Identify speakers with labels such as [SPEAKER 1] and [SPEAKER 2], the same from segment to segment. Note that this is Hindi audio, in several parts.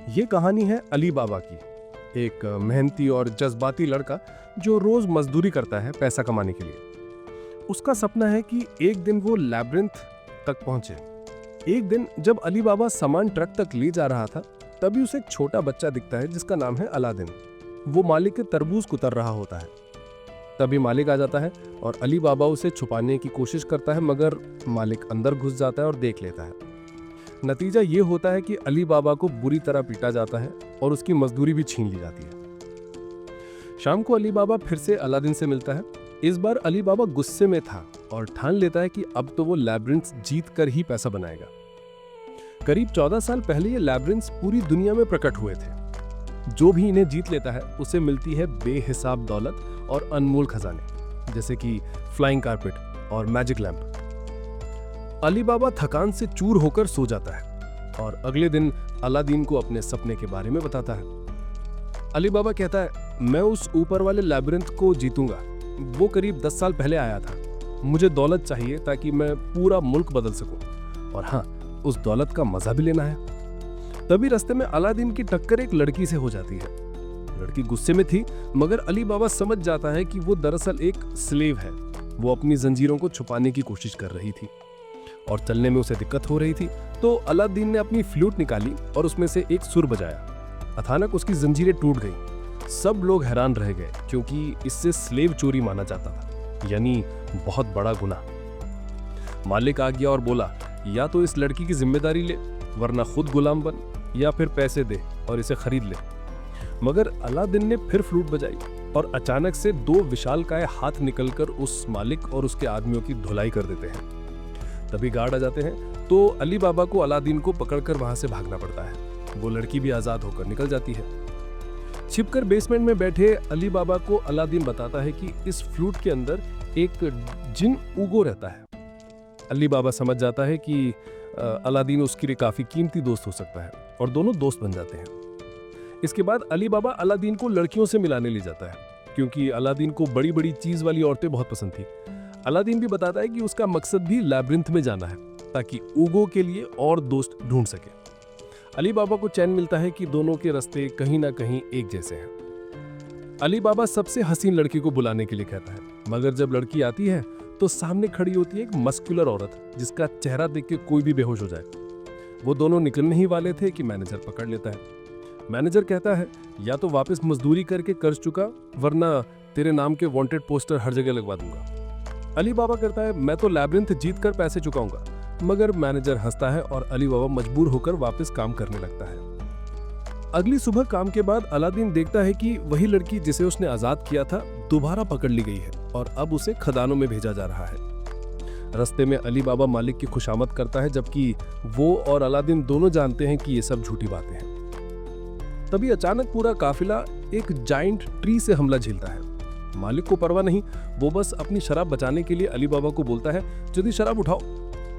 [SPEAKER 1] ये कहानी है अली बाबा की। एक मेहनती और जज्बाती लड़का जो रोज मजदूरी करता है पैसा कमाने के लिए। उसका सपना है कि एक दिन वो लैब्रिंथ तक पहुंचे। एक दिन जब अली बाबा सामान ट्रक तक ले जा रहा था, तभी उसे एक छोटा बच्चा दिखता है जिसका नाम है अलादीन। वो मालिक के तरबूज कुतर रहा होता है। तभी मालिक आ जाता है और अली बाबा उसे छुपाने की कोशिश करता है, मगर मालिक अंदर घुस जाता है और देख लेता है। नतीजा ये होता है कि अली बाबा को बुरी तरह पीटा जाता है और उसकी मजदूरी भी छीन ली जाती है। शाम को अली बाबा फिर से अलादीन से मिलता है। इस बार अली बाबा गुस्से में था और ठान लेता है कि अब तो वो लैब्रिंथ जीत कर ही पैसा बनाएगा। करीब 14 साल पहले ये लैब्रिंथ पूरी दुनिया में प्रकट हुए थे। जो भी इन्हें जीत लेता है उसे मिलती है बेहिसाब दौलत और अनमोल खजाने, जैसे कि फ्लाइंग कारपेट और मैजिक लैंप। अली बाबा थकान से चूर होकर सो जाता है और अगले दिन अलादीन को अपने सपने के बारे में बताता है। अली बाबा कहता है, मैं उस ऊपर वाले लैब्रिंथ को जीतूंगा। वो करीब 10 साल पहले आया था। मुझे दौलत चाहिए ताकि मैं पूरा मुल्क बदल सकूं, और हाँ, उस दौलत का मजा भी लेना है। तभी रास्ते में अलादीन की टक्कर एक लड़की से हो जाती है। लड़की गुस्से में थी, मगर अली बाबा समझ जाता है कि वो दरअसल एक स्लेव है। वो अपनी जंजीरों को छुपाने की कोशिश कर रही थी और चलने में उसे दिक्कत हो रही थी। तो अलादीन ने अपनी फ्लूट निकाली और उसमें से एक सुर बजाया। अचानक उसकी जंजीरें टूट गईं। सब लोग हैरान रह गए, क्योंकि इससे स्लेव चोरी माना जाता था, यानी बहुत बड़ा गुनाह। मालिक आ गया और बोला, या तो इस लड़की की जिम्मेदारी ले, वरना खुद गुलाम बन, या फिर पैसे दे और इसे खरीद ले। मगर अलादीन ने फिर फ्लूट बजाई और अचानक से 2 विशालकाय हाथ निकलकर उस मालिक और उसके आदमियों की धुलाई कर देते हैं। तभी गार्ड आ जाते हैं, तो अली बाबा को अलादीन को पकड़कर वहां से भागना पड़ता है। वो लड़की भी आजाद होकर निकल जाती है। छिपकर बेसमेंट में बैठे अली बाबा को अलादीन बताता है कि इस फ्लूट के अंदर एक जिन ऊगो रहता है। अली बाबा समझ जाता है कि अलादीन उसके लिए काफी कीमती दोस्त हो सकता है, और दोनों दोस्त बन जाते हैं। इसके बाद अली बाबा अलादीन को लड़कियों से मिलाने ले जाता है, क्योंकि अलादीन को बड़ी बड़ी चीज वाली औरतें बहुत पसंद थी। अलादीन भी बताता है कि उसका मकसद भी लैब्रिंथ में जाना है, ताकि ऊगो के लिए और दोस्त ढूंढ सके। अली बाबा को चैन मिलता है कि दोनों के रास्ते कहीं ना कहीं एक जैसे हैं। अली बाबा सबसे हसीन लड़की को बुलाने के लिए कहता है, मगर जब लड़की आती है तो सामने खड़ी होती है एक मस्कुलर औरत, जिसका चेहरा देख के कोई भी बेहोश हो जाए। वो दोनों निकलने ही वाले थे कि मैनेजर पकड़ लेता है। मैनेजर कहता है, या तो वापस मजदूरी करके कर्ज चुका, वरना तेरे नाम के वांटेड पोस्टर हर जगह लगवा दूंगा। अली बाबा कहता है, मैं तो लैब्रिंथ जीत कर पैसे चुकाऊंगा। मगर मैनेजर हंसता है और अली बाबा मजबूर होकर वापस काम करने लगता है। अगली सुबह काम के बाद अलादीन देखता है कि वही लड़की जिसे उसने आजाद किया था दोबारा पकड़ ली गई है और अब उसे खदानों में भेजा जा रहा है। रास्ते में अली बाबा मालिक की खुशामद करता है, जबकि वो और अलादीन दोनों जानते हैं कि ये सब झूठी बातें हैं। तभी अचानक पूरा काफिला एक जाइंट ट्री से हमला झेलता है। मालिक को परवाह नहीं, वो बस अपनी शराब बचाने के लिए अली बाबा को बोलता है, जल्दी शराब उठाओ।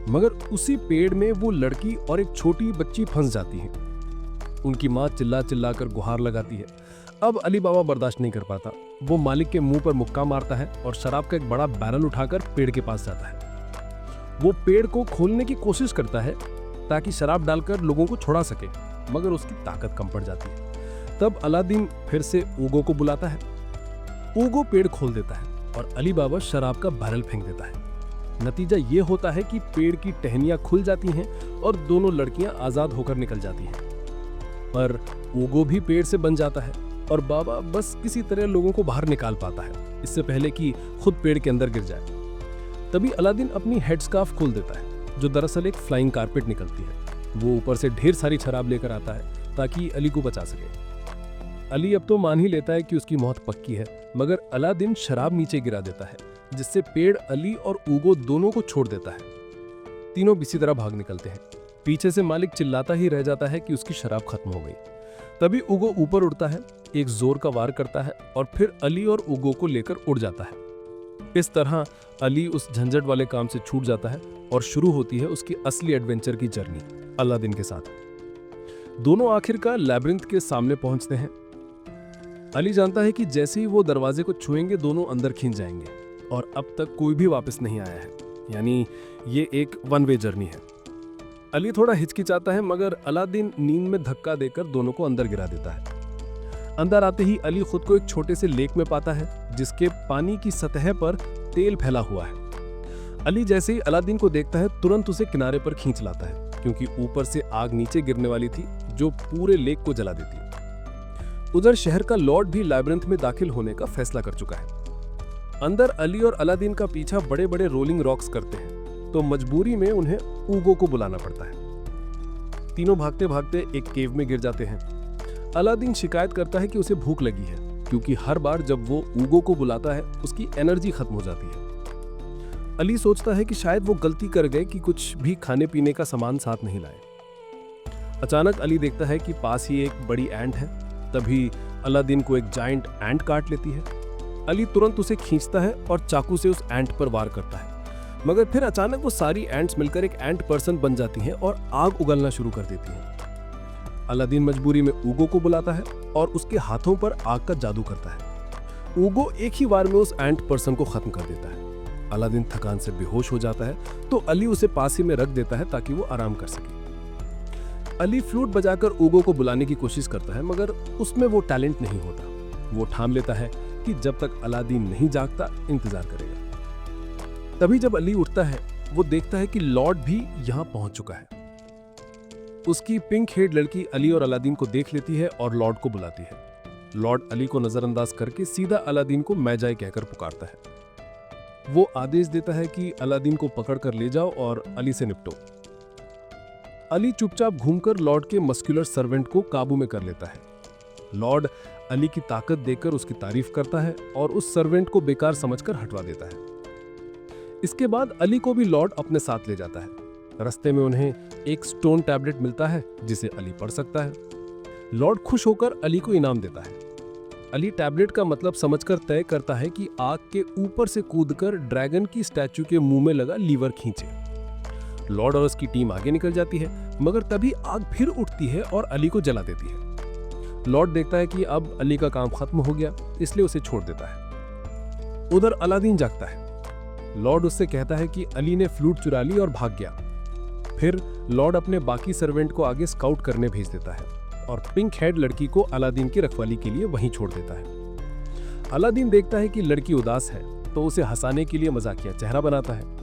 [SPEAKER 1] मगर उसी पेड़ में वो लड़की और एक छोटी बच्ची फंस जाती है। उनकी माँ चिल्ला चिल्ला कर गुहार लगाती है। अब अली बाबा बर्दाश्त नहीं कर पाता। वो मालिक के मुंह पर मुक्का मारता है और शराब का एक बड़ा बैरल उठाकर पेड़ के पास जाता है। वो पेड़ को खोलने की कोशिश करता है ताकि शराब डालकर लोगों को छुड़ा सके, मगर उसकी ताकत कम पड़ जाती है। तब अलादीन फिर से ऊगो को बुलाता है। ऊगो पेड़ खोल देता है और अली बाबा शराब का बैरल फेंक देता है। नतीजा ये होता है कि पेड़ की टहनियां खुल जाती हैं और दोनों लड़कियां आजाद होकर निकल जाती हैं। पर ऊगो भी पेड़ से बन जाता है और बाबा बस किसी तरह लोगों को बाहर निकाल पाता है, इससे पहले कि खुद पेड़ के अंदर गिर जाए। तभी अलादीन अपनी हेड स्कार्फ खोल देता है, जो दरअसल एक फ्लाइंग कारपेट निकलती है। वो ऊपर से ढेर सारी शराब लेकर आता है ताकि अली को बचा सके। अली अब तो मान ही लेता है कि उसकी मौत पक्की है, मगर अलादीन शराब नीचे गिरा देता है, जिससे पेड़ अली और ऊगो दोनों को छोड़ देता है। तीनों इसी तरह भाग निकलते हैं। पीछे से मालिक चिल्लाता ही रह जाता है कि उसकी शराब खत्म हो गई। तभी ऊगो ऊपर उड़ता है, एक जोर का वार करता है और फिर अली और ऊगो को लेकर उड़ जाता है। इस तरह अली उस झंझट वाले काम से छूट जाता है और शुरू होती है उसकी असली एडवेंचर की जर्नी अलादीन के साथ। दोनों आखिरकार लैब्रिंथ के सामने पहुंचते हैं। अली जानता है कि जैसे ही वो दरवाजे को छुएंगे दोनों अंदर खींच जाएंगे, और अब तक कोई भी वापस नहीं आया है, यानी ये एक वन वे जर्नी है। अली थोड़ा हिचकिचाता है, मगर अलादीन नींद में धक्का देकर दोनों को अंदर गिरा देता है। अंदर आते ही अली खुद को एक छोटे से लेक में पाता है, जिसके पानी की सतह पर तेल फैला हुआ है। अली जैसे ही अलादीन को देखता है, तुरंत उसे किनारे पर खींच लाता है, क्योंकि ऊपर से आग नीचे गिरने वाली थी, जो पूरे लेक को जला देती। उधर शहर का लॉर्ड भी लैब्रिंथ में दाखिल होने का फैसला कर चुका है। अंदर अली और अलादीन का पीछा बड़े बड़े रोलिंग रॉक्स करते हैं, तो मजबूरी में उन्हें ऊगो को बुलाना पड़ता है। तीनों भागते भागते एक केव में गिर जाते हैं। अलादीन शिकायत करता है कि उसे भूख लगी है, क्योंकि हर बार जब वो ऊगो को बुलाता है, उसकी एनर्जी खत्म हो जाती है। अली सोचता है कि शायद वो गलती कर गए कि कुछ भी खाने पीने का सामान साथ नहीं लाए। अचानक अली देखता है कि पास ही एक बड़ी एंट है। तभी अलादीन को एक जायंट एंट काट लेती है। अली तुरंत उसे खींचता है और चाकू से उस एंट पर वार करता है, मगर फिर अचानक वो सारी एंट्स मिलकर एक एंट पर्सन बन जाती हैं और आग उगलना शुरू कर देती हैं। अलादीन मजबूरी में ऊगो को बुलाता है और उसके हाथों पर आग का जादू करता है। ऊगो एक ही बार में उस एंट पर्सन को खत्म कर देता है। अलादीन थकान से बेहोश हो जाता है, तो अली उसे पास ही में रख देता है ताकि वो आराम कर सके। अली फ्लूट बजाकर ऊगो को बुलाने की कोशिश करता है, मगर उसमें वो टैलेंट नहीं होता। वो ठान लेता है कि जब तक अलादीन नहीं जागता, इंतजार करेगा। तभी जब अली उठता है, वो देखता है कि लॉर्ड भी यहाँ पहुंच चुका है। उसकी पिंक हेड लड़की अली और अलादीन को देख लेती है और लॉर्ड को बुलाती है। लॉर्ड अली को नजरअंदाज करके सीधा अलादीन को मैजाए कहकर पुकारता है। वो आदेश देता है कि अलादीन को पकड़कर ले जाओ और अली से निपटो। अली चुपचाप घूमकर लॉर्ड के मस्कुलर सर्वेंट को काबू में कर लेता है। लॉर्ड अली की ताकत देखकर उसकी तारीफ करता है और उस सर्वेंट को बेकार समझकर हटवा देता है। इसके बाद अली को भी लॉर्ड अपने साथ ले जाता है। रास्ते में उन्हें एक स्टोन टैबलेट मिलता है, जिसे अली पढ़ सकता है। लॉर्ड खुश होकर अली को इनाम देता है। अली टैबलेट का मतलब समझकर तय करता है कि आग के ऊपर से कूदकर ड्रैगन की स्टैचू के मुंह में लगा लीवर खींचे। लॉर्ड और उसकी टीम आगे निकल जाती है, मगर तभी आग फिर उठती है और अली को जला देती है। लॉर्ड देखता है कि अब अली का काम खत्म हो गया, इसलिए उसे छोड़ देता है। उधर अलादीन जागता है। लॉर्ड उससे कहता है कि अली ने फ्लूट चुरा ली और भाग गया। फिर लॉर्ड अपने बाकी सर्वेंट को आगे स्काउट करने भेज देता है और पिंक हेड लड़की को अलादीन की रखवाली के लिए वहीं छोड़ देता है। अलादीन देखता है कि लड़की उदास है, तो उसे हंसाने के लिए मजाकिया चेहरा बनाता है।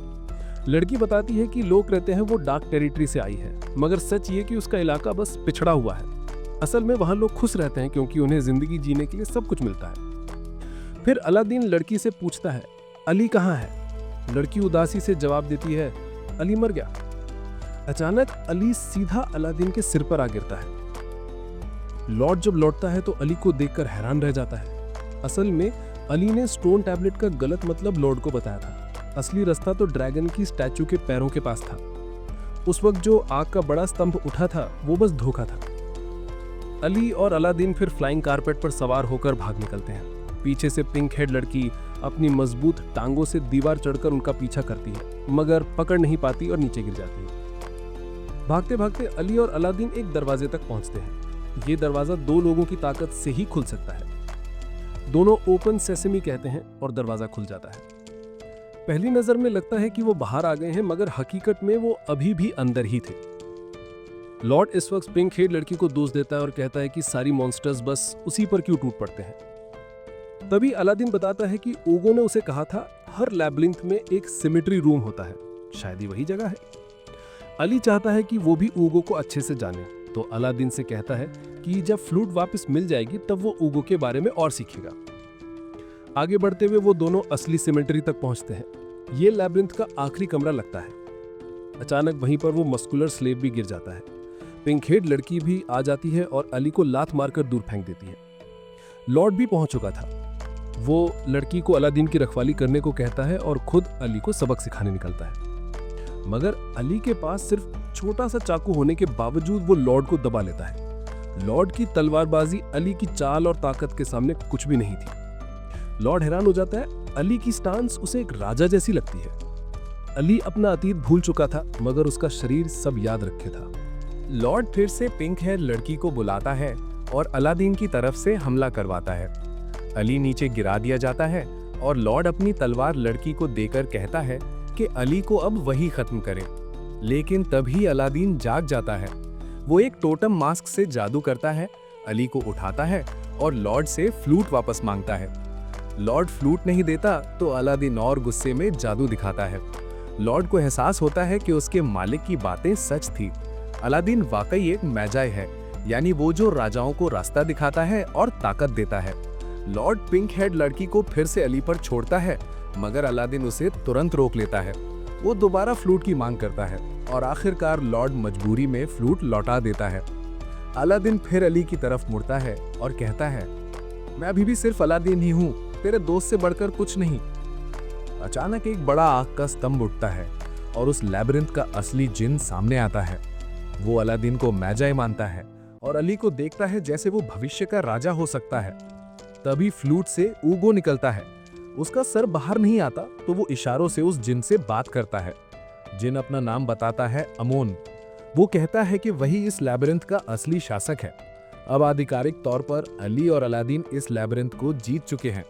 [SPEAKER 1] लड़की बताती है कि लोग कहते हैं वो डार्क टेरिटरी से आई है, मगर सच ये कि उसका इलाका बस पिछड़ा हुआ है। असल में वहां लोग खुश रहते हैं, क्योंकि उन्हें जिंदगी जीने के लिए सब कुछ मिलता है। फिर अलादीन लड़की से पूछता है, अली कहाँ है? लड़की उदासी से जवाब देती है, अली मर गया। अचानक अली सीधा अलादीन के सिर पर आ गिरता है। लॉर्ड जब लौटता है तो अली को देखकर हैरान रह जाता है। असल में अली ने स्टोन टैबलेट का गलत मतलब लॉर्ड को बताया था। असली रास्ता तो ड्रैगन की स्टैचू के पैरों के पास था। उस वक्त जो आग का बड़ा स्तंभ उठा था, वो बस धोखा था। अली और अलादीन फिर फ्लाइंग कारपेट पर सवार होकर भाग निकलते हैं। पीछे से पिंक हेड लड़की अपनी मजबूत टांगों से दीवार चढ़कर उनका पीछा करती है, मगर पकड़ नहीं पाती और नीचे गिर जाती है। भागते भागते अली और अलादीन एक दरवाजे तक पहुंचते हैं। ये दरवाजा 2 लोगों की ताकत से ही खुल सकता है। दोनों ओपन सेसेमी कहते हैं और दरवाजा खुल जाता है। पहली नजर में लगता है कि वो बाहर आ गए हैं, मगर हकीकत में वो अभी भी अंदर ही थे। लॉर्ड इस वक्त पिंक हेड लड़की को दोष देता है और कहता है कि सारी मॉन्स्टर्स बस उसी पर क्यों टूट पड़ते हैं। तभी अलादीन बताता है कि ओगो ने उसे कहा था, हर लैबिरिंथ में एक सिमेट्री रूम होता है, शायद ही वही जगह है। अली चाहता है कि वो भी ऊगो को अच्छे से जाने, तो अलादीन से कहता है कि जब फ्लूट वापस मिल जाएगी तब वो ऊगो के बारे में और सीखेगा। आगे बढ़ते हुए वो दोनों असली सिमेट्री तक पहुंचते हैं। ये लैबिरिंथ का आखिरी कमरा लगता है। अचानक वहीं पर वो मस्कुलर स्लेव भी गिर जाता है। पिंक हेड लड़की भी आ जाती है और अली को लात मारकर दूर फेंक देती है। लॉर्ड भी पहुंच चुका था। वो लड़की को अलादीन की रखवाली करने को कहता है और खुद अली को सबक सिखाने निकलता है, मगर अली के पास सिर्फ छोटा सा चाकू होने के बावजूद वो लॉर्ड को दबा लेता है। लॉर्ड की तलवारबाजी अली की चाल और ताकत के सामने कुछ भी नहीं थी। लॉर्ड हैरान हो जाता है। अली की स्टांस उसे एक राजा जैसी लगती है। अली अपना अतीत भूल चुका था, मगर उसका शरीर सब याद रखे था।
[SPEAKER 2] लॉर्ड फिर से पिंक हेयर लड़की को बुलाता है और अलादीन की तरफ से हमला करवाता है। अली नीचे गिरा दिया जाता है और लॉर्ड अपनी तलवार लड़की को देकर कहता है कि अली को अब वही खत्म करे। लेकिन तभी अलादीन जाग जाता है। वो एक टोटम मास्क से जादू करता है, अली को उठाता है और लॉर्ड से फ्लूट वापस मांगता है। लॉर्ड फ्लूट नहीं देता तो अलादीन और गुस्से में जादू दिखाता है। लॉर्ड को एहसास होता है कि उसके मालिक की बातें सच थी। अलादीन वाकई एक मैजाई है, यानी वो जो राजाओं को रास्ता दिखाता है और ताकत देता है। लॉर्ड पिंक हेड लड़की को फिर से अली पर छोड़ता है, मगर अलादीन उसे तुरंत रोक लेता है। वो दोबारा फ्लूट की मांग करता है और आखिरकार लॉर्ड मजबूरी में फ्लूट लौटा देता है। अलादीन फिर अली की तरफ मुड़ता है और कहता है, मैं अभी भी सिर्फ अलादीन ही हूँ, तेरे दोस्त से बढ़कर कुछ नहीं। अचानक एक बड़ा आग का स्तंभ उठता है और उस लैबिरिंथ का असली जिन सामने आता है। वो अलादीन को मैजाई मानता है और अली को देखता है जैसे वो भविष्य का राजा हो सकता है। तभी फ्लूट से ऊगो निकलता है। उसका सर बाहर नहीं आता तो वो इशारों से उस जिन से बात करता है। जिन अपना नाम बताता है अमोन। वो कहता है कि वही इस लैबिरिंथ का असली शासक है। अब आधिकारिक तौर पर अली और अलादीन इस लैबिरिंथ को जीत चुके हैं।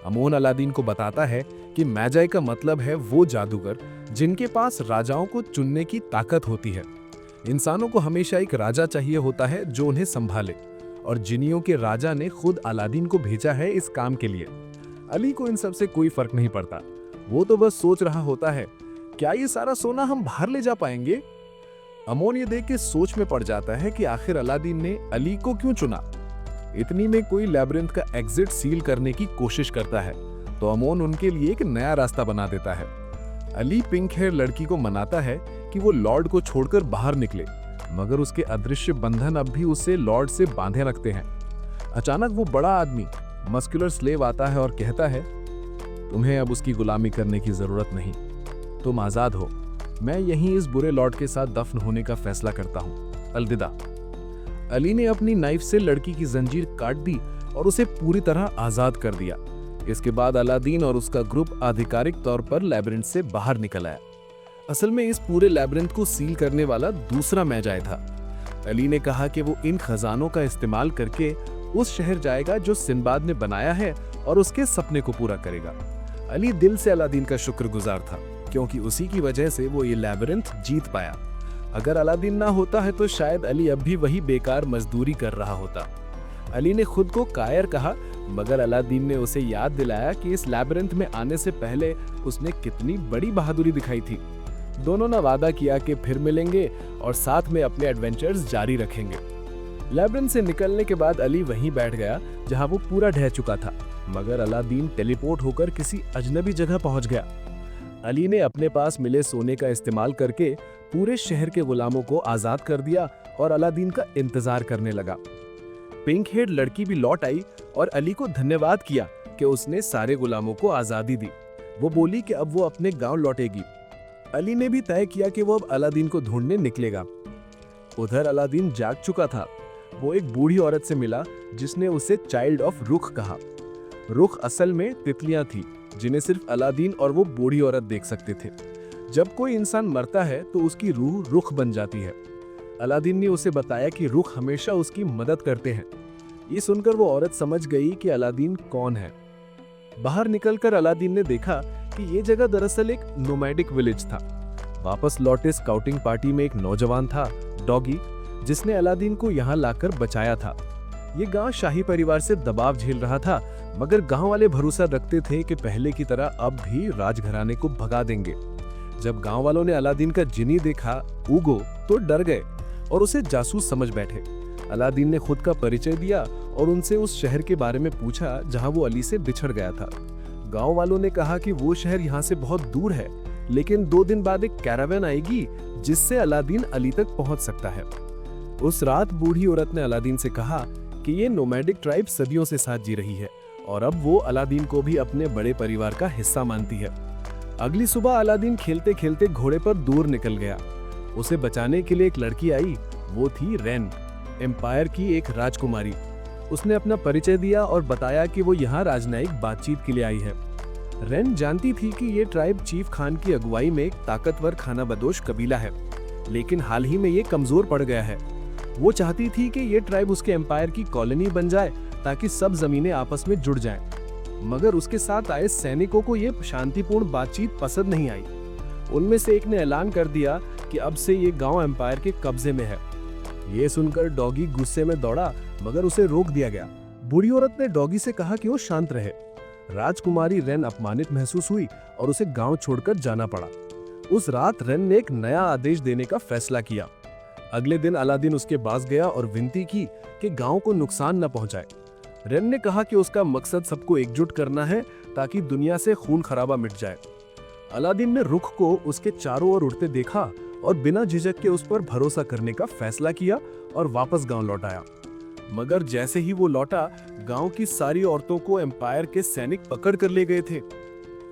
[SPEAKER 2] अमोन अलादीन को बताता है कि मैजाई का मतलब है वो जादूगर जिनके पास राजाओं को चुनने की ताकत होती है। इंसानों को हमेशा एक राजा चाहिए होता है जो उन्हें संभाले, और जिनियों के राजा ने खुद अलादीन को भेजा है इस काम के लिए। अली को इन सब से कोई फर्क नहीं पड़ता। वो तो बस सोच रहा होता है, क्या ये सारा सोना हम बाहर ले जा पाएंगे? अमोन ये देख के सोच में पड़ जाता है कि आखिर अलादीन ने अली को क्यों चुना। इतनी में कोई लैबिरिंथ का एग्जिट सील करने की कोशिश करता है, तो अमोन उनके लिए एक नया रास्ता बना देता है। अली पिंक हेयर लड़की को मनाता है कि वो लॉर्ड को छोड़कर बाहर निकले, मगर उसके अदृश्य बंधन अब भी उसे लॉर्ड से बांधे रखते हैं। अचानक वो बड़ा आदमी मस्कुलर स्लेव आता है और कहता है, तुम्हें अब उसकी गुलामी करने की जरूरत नहीं, तुम आजाद हो। मैं यहीं इस बुरे लॉर्ड के साथ दफन होने का फैसला करता हूँ, अलविदा। अली ने अपनी नाइफ से लड़की की जंजीर काट दी और उसे पूरी तरह आजाद कर दिया। इसके बाद अलादीन और उसका ग्रुप आधिकारिक तौर पर लैबिरिंथ से बाहर निकल आया। असल में इस पूरे लैबिरिंथ को सील करने वाला दूसरा मैजाई था। अली ने कहा कि वो इन खजानों का इस्तेमाल करके उस शहर जाएगा जो सिंबाद ने बनाया है और उसके सपने को पूरा करेगा। अली दिल से अलादीन का शुक्रगुजार था, क्योंकि उसी की वजह से वो ये लैबिरिंथ जीत पाया। अगर अलादीन ना होता है तो शायद अली अब भी वही बेकार मजदूरी कर रहा होता। अली ने खुद को कायर कहा, मगर अलादीन ने उसे याद दिलाया कि इस लैबिरिंथ में आने से पहले उसने कितनी बड़ी बहादुरी दिखाई थी। दोनों ने वादा किया कि फिर मिलेंगे और साथ में अपने एडवेंचर्स जारी रखेंगे। लैबिरिंथ से निकलने के बाद अली वहीं बैठ गया जहां वो पूरा ढह चुका था, मगर अलादीन टेलीपोर्ट होकर किसी अजनबी जगह पहुंच गया। अली ने अपने पास मिले सोने का इस्तेमाल करके पूरे शहर के गुलामों को आजाद कर दिया और अलादीन का इंतजार करने लगा। पिंक हेड लड़की भी लौट आई और अली को धन्यवाद किया कि उसने सारे गुलामों को आजादी दी। वो बोली कि अब वो अपने गांव लौटेगी। अली ने भी तय किया कि वो अब अलादीन को ढूंढने निकलेगा। उधर अलादीन जाग चुका था। वो एक बूढ़ी औरत से मिला जिसने उसे चाइल्ड ऑफ रुख कहा। रुख असल में तितलियां थी जिन्हें सिर्फ अलादीन और वो बूढ़ी औरत देख सकते थे। जब कोई इंसान मरता है तो उसकी रूह रुख बन जाती है। अलादीन ने उसे बताया कि रुख हमेशा उसकी मदद करते हैं। ये सुनकर वो औरत समझ गई कि अलादीन कौन है। बाहर निकलकर अलादीन ने देखा कि ये जगह दरअसल एक नोमैडिक विलेज था। वापस लौटे स्काउटिंग पार्टी में एक नौजवान था, डॉगी, जिसने अलादीन को यहाँ लाकर बचाया था। ये गांव शाही परिवार से दबाव झेल रहा था, मगर गांव वाले भरोसा रखते थे कि पहले की तरह अब भी राजघराने को भगा देंगे। जब गांव वालों ने अलादीन का जिनी देखा, ऊगो, तो डर गए और उसे जासूस समझ बैठे। अलादीन ने खुद का परिचय दिया और उनसे उस शहर के बारे में पूछा जहां वो अली से बिछड़ गया था। गांव वालों ने कहा कि वो शहर यहाँ से बहुत दूर है, लेकिन 2 दिन बाद एक कैरावैन आएगी जिससे अलादीन अली तक पहुंच सकता है। उस रात बूढ़ी औरत ने अलादीन से कहा कि ये नोमैडिक ट्राइब सदियों से साथ जी रही है और अब वो अलादीन को भी अपने बड़े परिवार का हिस्सा मानती है। अगली सुबह अलादीन खेलते खेलते घोड़े पर दूर निकल गया। उसे बचाने के लिए एक लड़की आई। वो थी रेन, एम्पायर की एक राजकुमारी। उसने अपना परिचय दिया और बताया कि वो यहाँ राजनयिक बातचीत के लिए आई है। रेन जानती थी कि ये ट्राइब चीफ खान की अगुवाई में एक ताकतवर खानाबदोश कबीला है, लेकिन हाल ही में ये कमजोर पड़ गया है। वो चाहती थी कि ये ट्राइब उसके एम्पायर की कॉलोनी बन जाए ताकि सब जमीनें आपस में जुड़ जाएं। मगर उसके साथ आए सैनिकों को ये शांतिपूर्ण बातचीत पसंद नहीं आई। उनमें से एक ने ऐलान कर दिया कि अब से ये गांव एम्पायर के कब्जे में है। ये सुनकर डॉगी गुस्से में दौड़ा, मगर उसे रोक दिया गया। बूढ़ी औरत ने डॉगी से कहा कि वो शांत रहे। राजकुमारी रेन अपमानित महसूस हुई और उसे गांव छोड़कर जाना पड़ा। उस रात रेन ने एक नया आदेश देने का फैसला किया। अगले दिन अलादीन उसके पास गया और विनती की कि गांव को नुकसान न पहुंचाए। रेन ने कहा कि उसका मकसद सबको एकजुट करना है ताकि दुनिया से खून खराबा मिट जाए। अलादीन ने रुख को उसके चारों ओर उड़ते देखा और बिना झिझक के उस पर भरोसा करने का फैसला किया और वापस गांव लौट आया। मगर जैसे ही वो लौटा, गांव की सारी औरतों को एम्पायर के सैनिक पकड़ कर ले गए थे।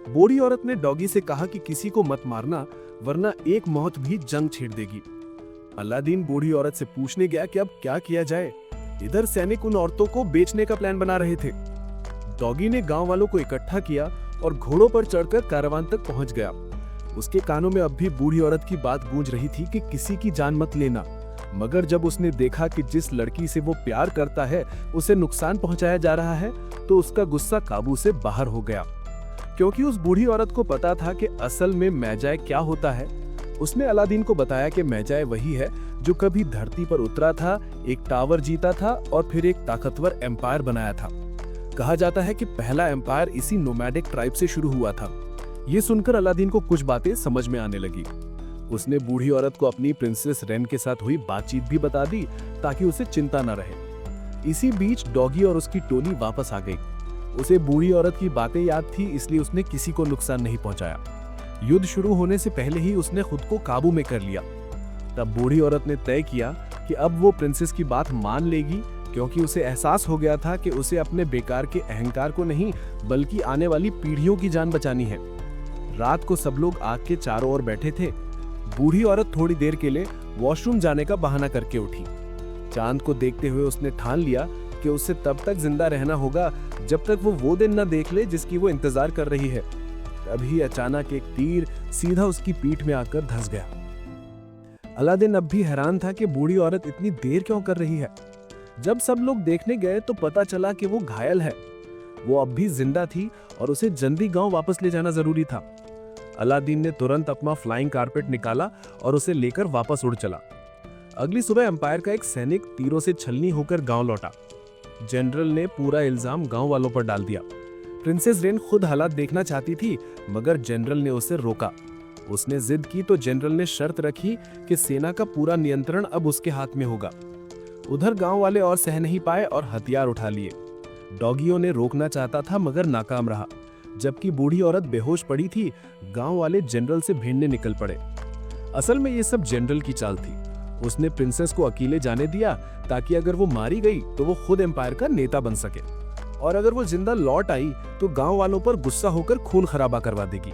[SPEAKER 2] बूढ़ी औरत ने डॉगी से कहा कि किसी को मत मारना, वरना एक मौत भी जंग छेड़ देगी। अलादीन बूढ़ी औरत से पूछने गया कि अब क्या किया जाए। इधर सैनिक उन औरतों को बेचने का प्लान बना रहे थे। डॉगी ने गांव वालों को इकट्ठा किया और घोड़ों पर चढ़कर कारवान तक पहुंच गया। उसके कानों में अब भी बूढ़ी औरत की बात गूंज रही थी कि किसी की जान मत लेना। मगर जब उसने देखा कि जिस लड़की से वो प्यार करता है उसे नुकसान पहुंचाया जा रहा है, तो उसका गुस्सा काबू से बाहर हो गया। क्योंकि उस बूढ़ी औरत को पता था कि असल में मैजाए क्या होता है। उसने अलादीन को बताया कि मैजाए वही है जो कभी धरती पर उतरा था, एक टावर जीता था और फिर एक ताकतवर एम्पायर बनाया था। कहा जाता है कि पहला एम्पायर इसी नोमैडिक ट्राइब से शुरू हुआ था। ये सुनकर अलादीन को कुछ बातें समझ में आने लगी। उसने बूढ़ी औरत को अपनी प्रिंसेस रेन के साथ हुई बातचीत भी बता दी ताकि उसे चिंता न रहे। इसी बीच डॉगी और उसकी टोली वापस आ गई। उसे बूढ़ी औरत की बातें याद थी, इसलिए उसने किसी को नुकसान नहीं पहुंचाया। युद्ध शुरू होने से पहले ही उसने खुद को काबू में कर लिया। तब बूढ़ी औरत ने तय किया कि अब वो प्रिंसेस की बात मान लेगी, क्योंकि उसे एहसास हो गया था कि उसे अपने बेकार के अहंकार को नहीं, बल्कि आने वाली पीढ़ियों की जान बचानी है। रात को सब लोग आग के चारों ओर बैठे थे। बूढ़ी औरत थोड़ी देर के लिए वॉशरूम जाने का बहाना करके उठी। चांद को देखते हुए उसने ठान लिया कि उसे तब तक जिंदा रहना होगा जब तक वो दिन न देख ले जिसकी वो इंतजार कर रही है। तभी अचानक एक तीर सीधा उसकी पीठ में आकर धंस गया। अलादीन अब भी हैरान था कि बूढ़ी औरत इतनी देर क्यों कर रही है। जब सब लोग देखने गए तो पता चला कि वो घायल है। वो अब भी जिंदा थी और उसे जल्दी गांव वापस ले जाना जरूरी था। अलादीन ने तुरंत अपना फ्लाइंग कारपेट निकाला और उसे लेकर वापस उड़ चला। अगली सुबह एम्पायर का एक सैनिक तीरों से छलनी होकर गांव लौटा। जनरल ने पूरा इल्जाम गांव वालों पर डाल दिया। प्रिंसेस रेन खुद हालात देखना चाहती थी, मगर जनरल ने उसे रोका। उसने जिद की तो जनरल ने शर्त रखी कि सेना का पूरा नियंत्रण अब उसके हाथ में होगा। उधर गांव वाले और सह नहीं पाए और हथियार उठा लिए। डॉगियों ने रोकना चाहता था, मगर नाकाम रहा। जबकि बूढ़ी औरत बेहोश पड़ी थी, गांव वाले जनरल से भिड़ने निकल पड़े। असल में ये सब जनरल की चाल थी। उसने प्रिंसेस को अकेले जाने दिया ताकि अगर वो मारी गई तो वो खुद एम्पायर का नेता बन सके, और अगर वो जिंदा लौट आई तो गांव वालों पर गुस्सा होकर खून खराबा करवा देगी।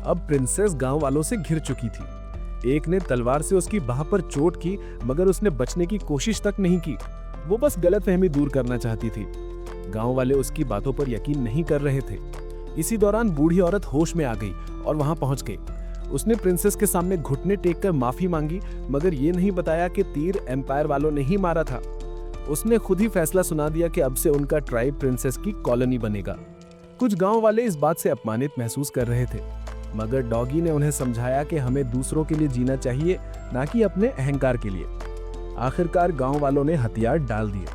[SPEAKER 2] अब प्रिंसेस गांव वालों से घिर चुकी थी। एक ने तलवार से उसकी बाह पर चोट की, मगर उसने बचने की कोशिश तक नहीं की। वो बस गलतफहमी दूर करना चाहती थी। गांव वाले उसकी बातों पर यकीन नहीं कर रहे थे। इसी दौरान बूढ़ी औरत होश में आ गई और वहां पहुंच गई। उसने प्रिंसेस के सामने घुटने टेककर माफी मांगी, मगर ये नहीं बताया कि तीर एम्पायर वालों ने ही मारा था। उसने खुद ही फैसला सुना दिया कि अब से उनका ट्राइब प्रिंसेस की कॉलोनी बनेगा। कुछ गांव वाले इस बात से अपमानित महसूस कर रहे थे, मगर डॉगी ने उन्हें समझाया कि हमें दूसरों के लिए जीना चाहिए, ना कि अपने अहंकार के लिए। आखिरकार गांव वालों ने हथियार डाल दिए।